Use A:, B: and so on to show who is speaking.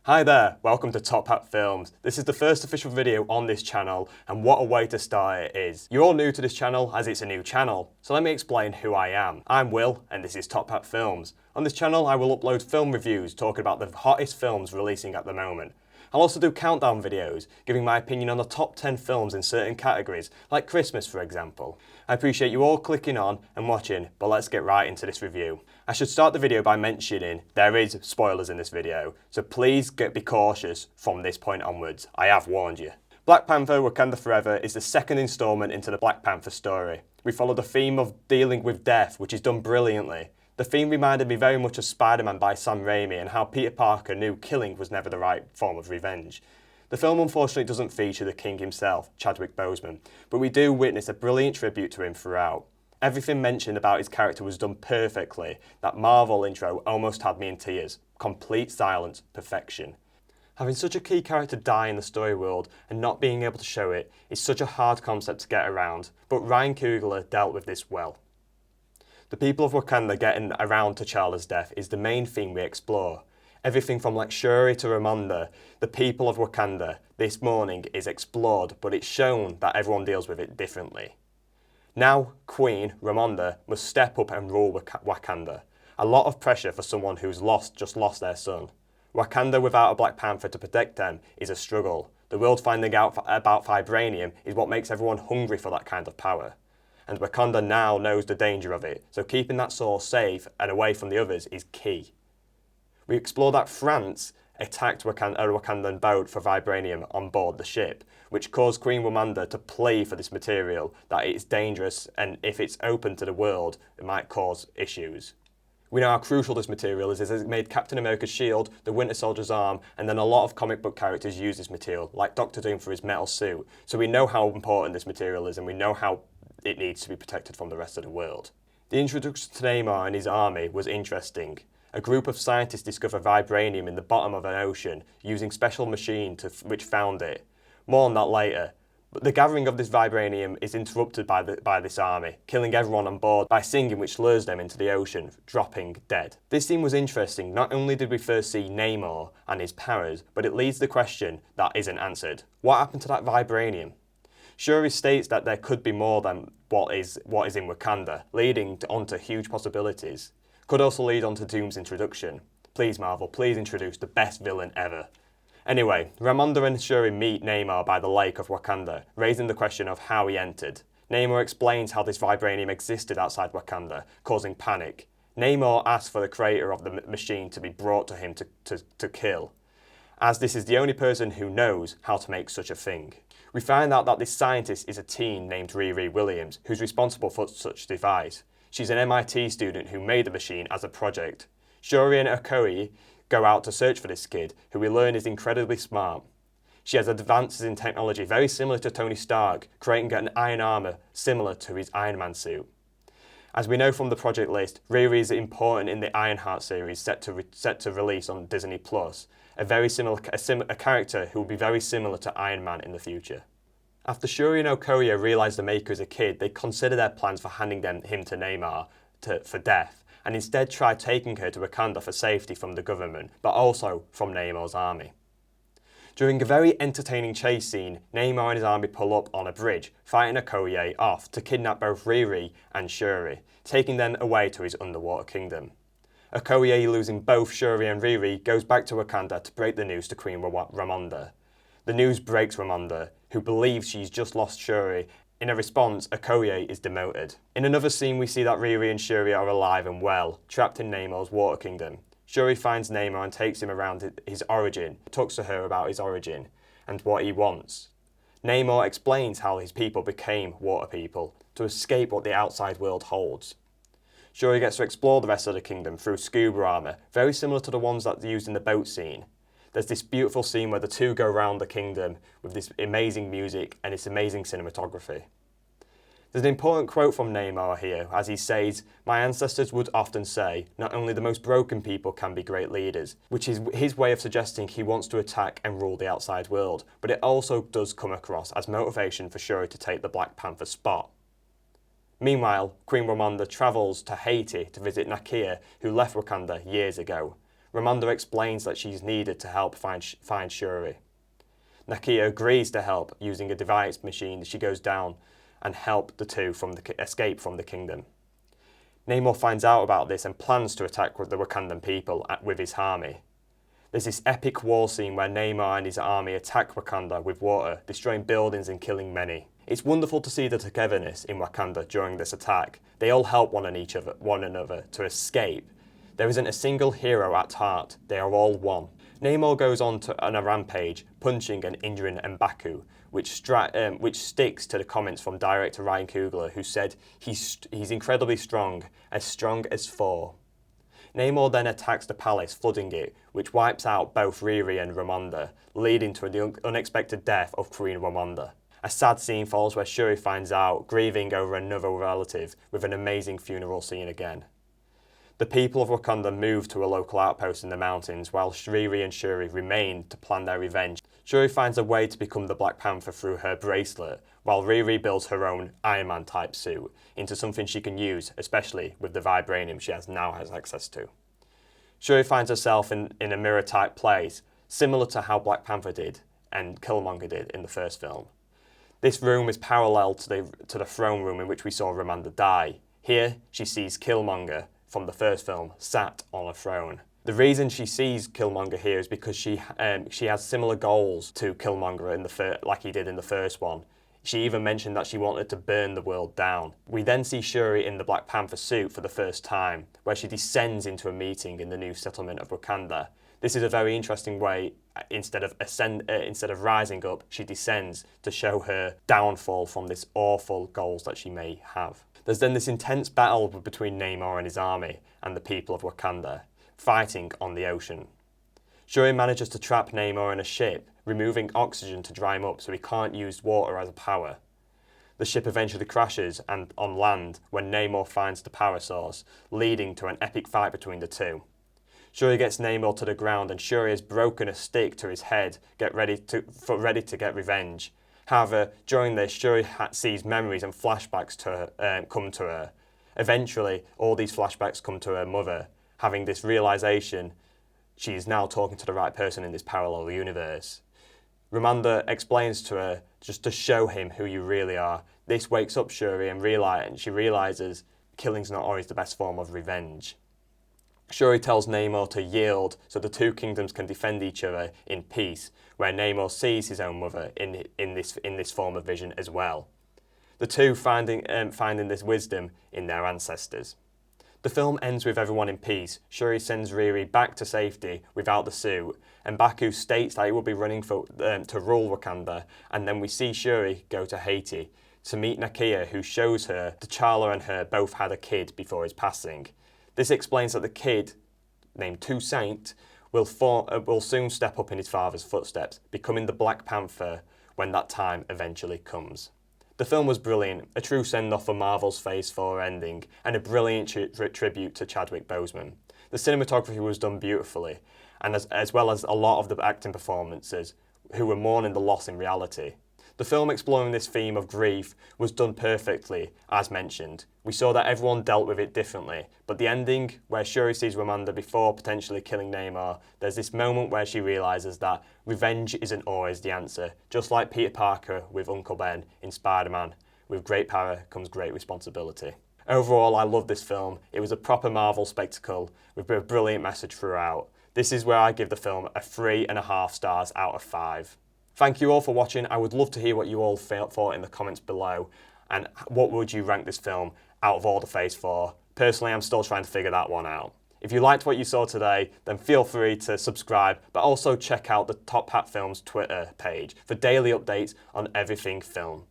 A: Hi there, welcome to Top Hat Films. This is the first official video on this channel, and what a way to start it is. You're all new to this channel as it's a new channel, so let me explain who I am. I'm Will, and this is Top Hat Films. On this channel I will upload film reviews talking about the hottest films releasing at the moment. I'll also do countdown videos, giving my opinion on the top 10 films in certain categories, like Christmas for example. I appreciate you all clicking on and watching, but let's get right into this review. I should start the video by mentioning there is spoilers in this video, so please be cautious from this point onwards. I have warned you. Black Panther Wakanda Forever is the second instalment into the Black Panther story. We follow the theme of dealing with death, which is done brilliantly. The theme reminded me very much of Spider-Man by Sam Raimi and how Peter Parker knew killing was never the right form of revenge. The film unfortunately doesn't feature the King himself, Chadwick Boseman, but we do witness a brilliant tribute to him throughout. Everything mentioned about his character was done perfectly. That Marvel intro almost had me in tears. Complete silence, perfection. Having such a key character die in the story world and not being able to show it is such a hard concept to get around, but Ryan Coogler dealt with this well. The people of Wakanda getting around T'Challa's death is the main theme we explore. Everything from like Shuri to Ramonda, the people of Wakanda this morning is explored, but it's shown that everyone deals with it differently. Now, Queen Ramonda must step up and rule Wakanda. A lot of pressure for someone who's just lost their son. Wakanda without a Black Panther to protect them is a struggle. The world finding out about vibranium is what makes everyone hungry for that kind of power. And Wakanda now knows the danger of it, so keeping that source safe and away from the others is key. We explore that France attacked a Wakandan boat for vibranium on board the ship, which caused Queen Ramonda to plea for this material, that it's dangerous and if it's open to the world, it might cause issues. We know how crucial this material is, as it made Captain America's shield, the Winter Soldier's arm, and then a lot of comic book characters use this material, like Doctor Doom for his metal suit. So we know how important this material is, and we know how it needs to be protected from the rest of the world. The introduction to Namor and his army was interesting. A group of scientists discover vibranium in the bottom of an ocean using special machine which found it. More on that later. But the gathering of this vibranium is interrupted by this army, killing everyone on board by singing, which lures them into the ocean, dropping dead. This scene was interesting. Not only did we first see Namor and his powers, but it leads the question that isn't answered. What happened to that vibranium? Shuri states that there could be more than what is in Wakanda, leading onto huge possibilities. Could also lead on to Doom's introduction. Please Marvel, please introduce the best villain ever. Anyway, Ramonda and Shuri meet Namor by the lake of Wakanda, raising the question of how he entered. Namor explains how this vibranium existed outside Wakanda, causing panic. Namor asks for the creator of the machine to be brought to him to kill, as this is the only person who knows how to make such a thing. We find out that this scientist is a teen named Riri Williams, who's responsible for such device. She's an MIT student who made the machine as a project. Shuri and Okoye go out to search for this kid, who we learn is incredibly smart. She has advances in technology very similar to Tony Stark, creating an iron armor similar to his Iron Man suit. As we know from the project list, Riri is important in the Ironheart series set to release on Disney+, a character who will be very similar to Iron Man in the future. After Shuri and Okoye realise the Maker is a kid, they consider their plans for handing him to Namor for death, and instead try taking her to Wakanda for safety from the government, but also from Namor's army. During a very entertaining chase scene, Namor and his army pull up on a bridge, fighting Okoye off to kidnap both Riri and Shuri, taking them away to his underwater kingdom. Okoye, losing both Shuri and Riri, goes back to Wakanda to break the news to Queen Ramonda. The news breaks Ramonda, who believes she's just lost Shuri. In a response, Okoye is demoted. In another scene, we see that Riri and Shuri are alive and well, trapped in Namor's water kingdom. Shuri finds Namor and takes him around his origin, talks to her about his origin and what he wants. Namor explains how his people became water people to escape what the outside world holds. Shuri gets to explore the rest of the kingdom through scuba armor, very similar to the ones that's used in the boat scene. There's this beautiful scene where the two go around the kingdom with this amazing music and this amazing cinematography. There's an important quote from Namor here, as he says, "My ancestors would often say, not only the most broken people can be great leaders," which is his way of suggesting he wants to attack and rule the outside world, but it also does come across as motivation for Shuri to take the Black Panther spot. Meanwhile, Queen Ramonda travels to Haiti to visit Nakia, who left Wakanda years ago. Ramonda explains that she's needed to help find Shuri. Nakia agrees to help using a device machine. She goes down and help the two escape from the kingdom. Namor finds out about this and plans to attack the Wakandan people with his army. There's this epic war scene where Namor and his army attack Wakanda with water, destroying buildings and killing many. It's wonderful to see the togetherness in Wakanda during this attack. They all help one another to escape. There isn't a single hero at heart. They are all one. Namor goes on a rampage, punching and injuring M'Baku, which sticks to the comments from director Ryan Coogler, who said he's incredibly strong as Thor. Namor then attacks the palace, flooding it, which wipes out both Riri and Ramonda, leading to the unexpected death of Queen Ramonda. A sad scene follows where Shuri finds out, grieving over another relative, with an amazing funeral scene again. The people of Wakanda move to a local outpost in the mountains, while Riri and Shuri remain to plan their revenge. Shuri finds a way to become the Black Panther through her bracelet, while Riri builds her own Iron Man type suit into something she can use, especially with the vibranium she now has access to. Shuri finds herself in a mirror type place, similar to how Black Panther did and Killmonger did in the first film. This room is parallel to the throne room in which we saw Ramonda die. Here, she sees Killmonger from the first film sat on a throne. The reason she sees Killmonger here is because she has similar goals to Killmonger like he did in the first one. She even mentioned that she wanted to burn the world down. We then see Shuri in the Black Panther suit for the first time, where she descends into a meeting in the new settlement of Wakanda. This is a very interesting way. Instead of rising up, she descends to show her downfall from this awful goals that she may have. There's then this intense battle between Namor and his army and the people of Wakanda, fighting on the ocean. Shuri manages to trap Namor in a ship, removing oxygen to dry him up so he can't use water as a power. The ship eventually crashes on land when Namor finds the power source, leading to an epic fight between the two. Shuri gets Namor to the ground and Shuri has broken a stick to his head, ready to get revenge. However, during this, Shuri sees memories and flashbacks come to her. Eventually, all these flashbacks come to her mother, having this realization she is now talking to the right person in this parallel universe. Ramonda explains to her just to show him who you really are. This wakes up Shuri and she realizes killing's not always the best form of revenge. Shuri tells Namor to yield so the two kingdoms can defend each other in peace, where Namor sees his own mother in this form of vision as well. The two finding this wisdom in their ancestors. The film ends with everyone in peace. Shuri sends Riri back to safety without the suit, and M'Baku states that he will be running to rule Wakanda, and then we see Shuri go to Haiti to meet Nakia, who shows her T'Challa and her both had a kid before his passing. This explains that the kid, named Toussaint, will soon step up in his father's footsteps, becoming the Black Panther when that time eventually comes. The film was brilliant, a true send-off for Marvel's Phase 4 ending, and a brilliant tribute to Chadwick Boseman. The cinematography was done beautifully, and as well as a lot of the acting performances, who were mourning the loss in reality. The film exploring this theme of grief was done perfectly, as mentioned. We saw that everyone dealt with it differently, but the ending, where Shuri sees Ramonda before potentially killing Namor, there's this moment where she realises that revenge isn't always the answer, just like Peter Parker with Uncle Ben in Spider-Man. With great power comes great responsibility. Overall, I love this film. It was a proper Marvel spectacle with a brilliant message throughout. This is where I give the film a 3.5 stars out of 5. Thank you all for watching. I would love to hear what you all thought in the comments below, and what would you rank this film out of all the Phase 4? Personally, I'm still trying to figure that one out. If you liked what you saw today, then feel free to subscribe, but also check out the Top Hat Films Twitter page for daily updates on everything film.